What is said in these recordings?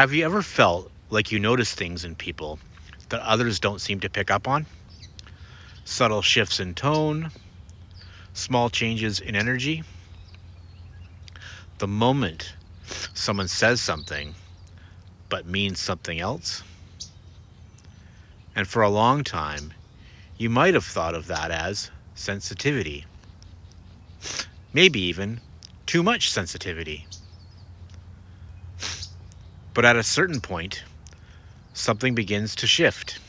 Have you ever felt like you notice things in people that others don't seem to pick up on? Subtle shifts in tone, small changes in energy. The moment someone says something but means something else. And for a long time, you might have thought of that as sensitivity, maybe even too much sensitivity. But at a certain point, something begins to shift.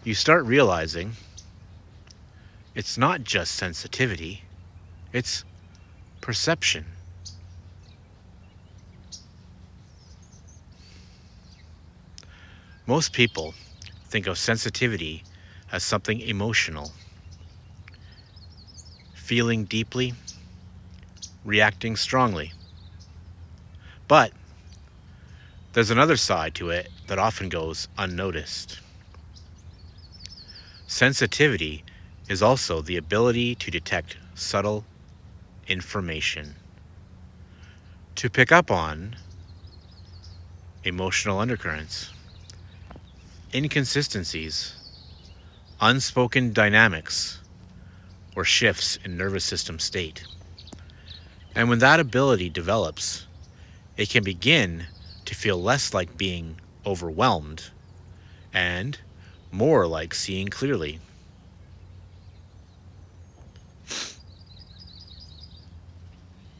You start realizing it's not just sensitivity, it's perception. Most people think of sensitivity as something emotional, feeling deeply, reacting strongly. But there's another side to it that often goes unnoticed. Sensitivity is also the ability to detect subtle information, to pick up on emotional undercurrents, inconsistencies, unspoken dynamics, or shifts in nervous system state. And when that ability develops, it can begin to feel less like being overwhelmed and more like seeing clearly.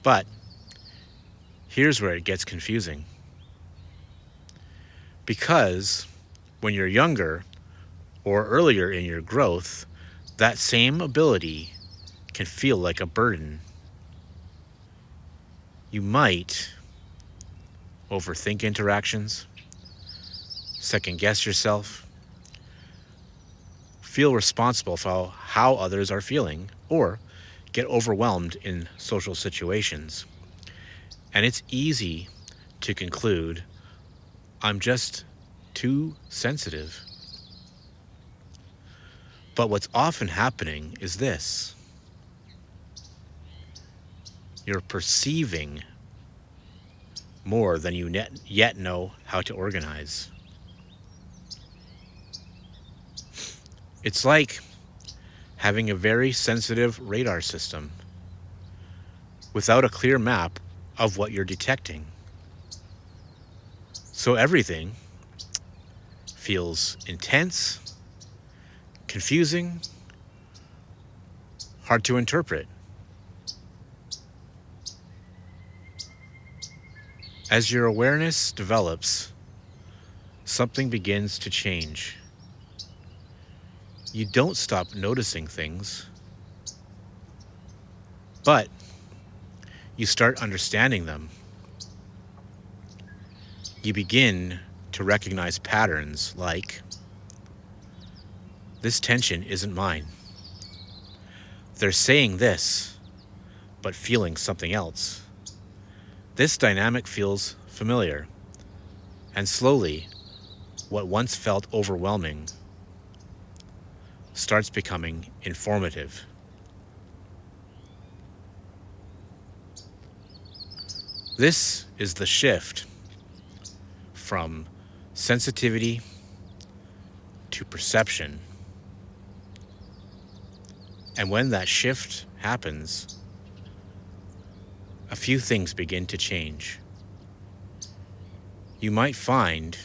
But here's where it gets confusing. Because when you're younger or earlier in your growth, that same ability can feel like a burden. You might overthink interactions, second guess yourself, feel responsible for how others are feeling, or get overwhelmed in social situations. And it's easy to conclude, I'm just too sensitive. But what's often happening is this: you're perceiving more than you yet know how to organize. It's like having a very sensitive radar system without a clear map of what you're detecting. So everything feels intense, confusing, hard to interpret. As your awareness develops, something begins to change. You don't stop noticing things, but you start understanding them. You begin to recognize patterns like, this tension isn't mine. They're saying this, but feeling something else. This dynamic feels familiar, and slowly, what once felt overwhelming starts becoming informative. This is the shift from sensitivity to perception. And when that shift happens, a few things begin to change. You might find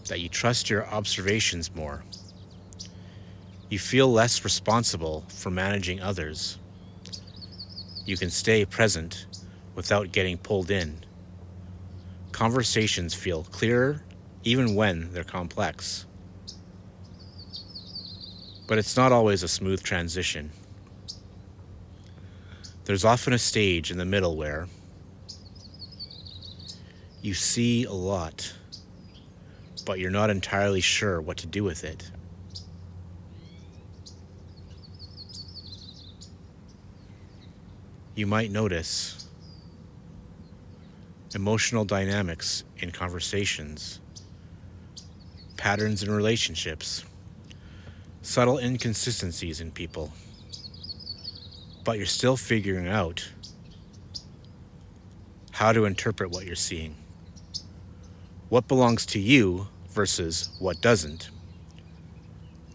that you trust your observations more. You feel less responsible for managing others. You can stay present without getting pulled in. Conversations feel clearer even when they're complex. But it's not always a smooth transition. There's often a stage in the middle where you see a lot, but you're not entirely sure what to do with it. You might notice emotional dynamics in conversations, patterns in relationships, subtle inconsistencies in people, but you're still figuring out how to interpret what you're seeing, what belongs to you versus what doesn't,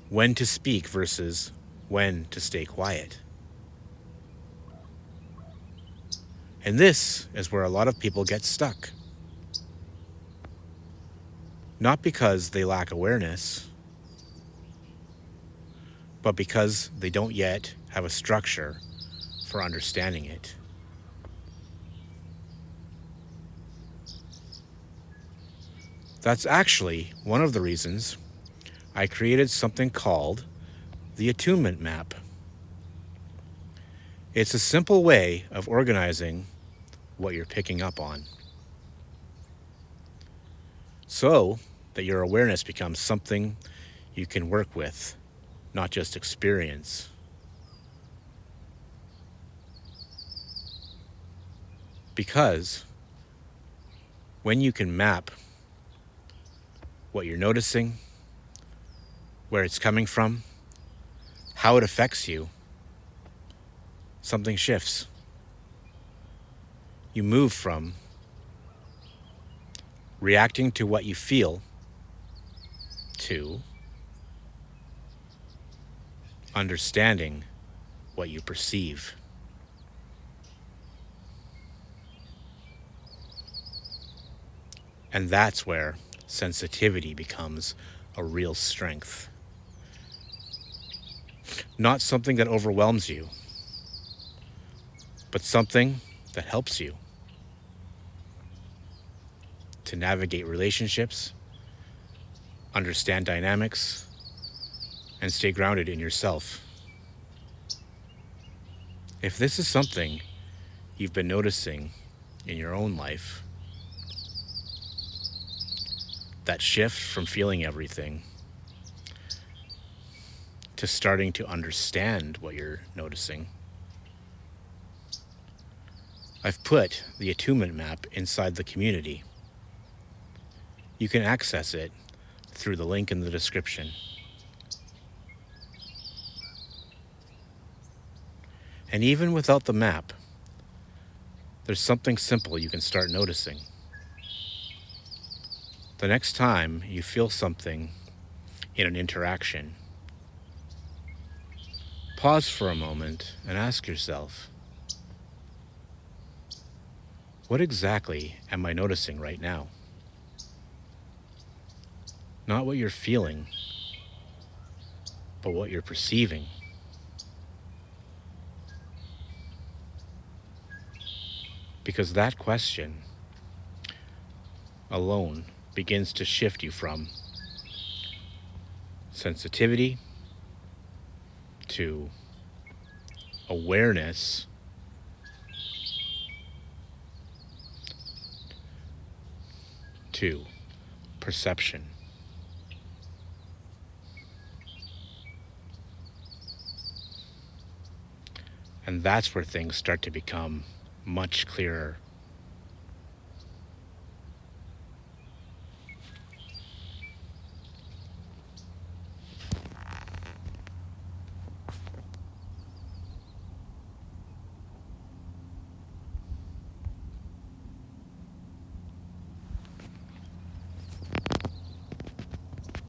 when to speak versus when to stay quiet. And this is where a lot of people get stuck. Not because they lack awareness, but because they don't yet have a structure for understanding it. That's actually one of the reasons I created something called the Attunement Map. It's a simple way of organizing what you're picking up on, so that your awareness becomes something you can work with, not just experience. Because when you can map what you're noticing, where it's coming from, how it affects you, something shifts. You move from reacting to what you feel to understanding what you perceive. And that's where sensitivity becomes a real strength. Not something that overwhelms you, but something that helps you to navigate relationships, understand dynamics, and stay grounded in yourself. If this is something you've been noticing in your own life, that shift from feeling everything to starting to understand what you're noticing, I've put the Attunement Map inside the community. You can access it through the link in the description. And even without the map, there's something simple you can start noticing. The next time you feel something in an interaction, pause for a moment and ask yourself, what exactly am I noticing right now? Not what you're feeling, but what you're perceiving. Because that question alone begins to shift you from sensitivity to awareness to perception. And that's where things start to become much clearer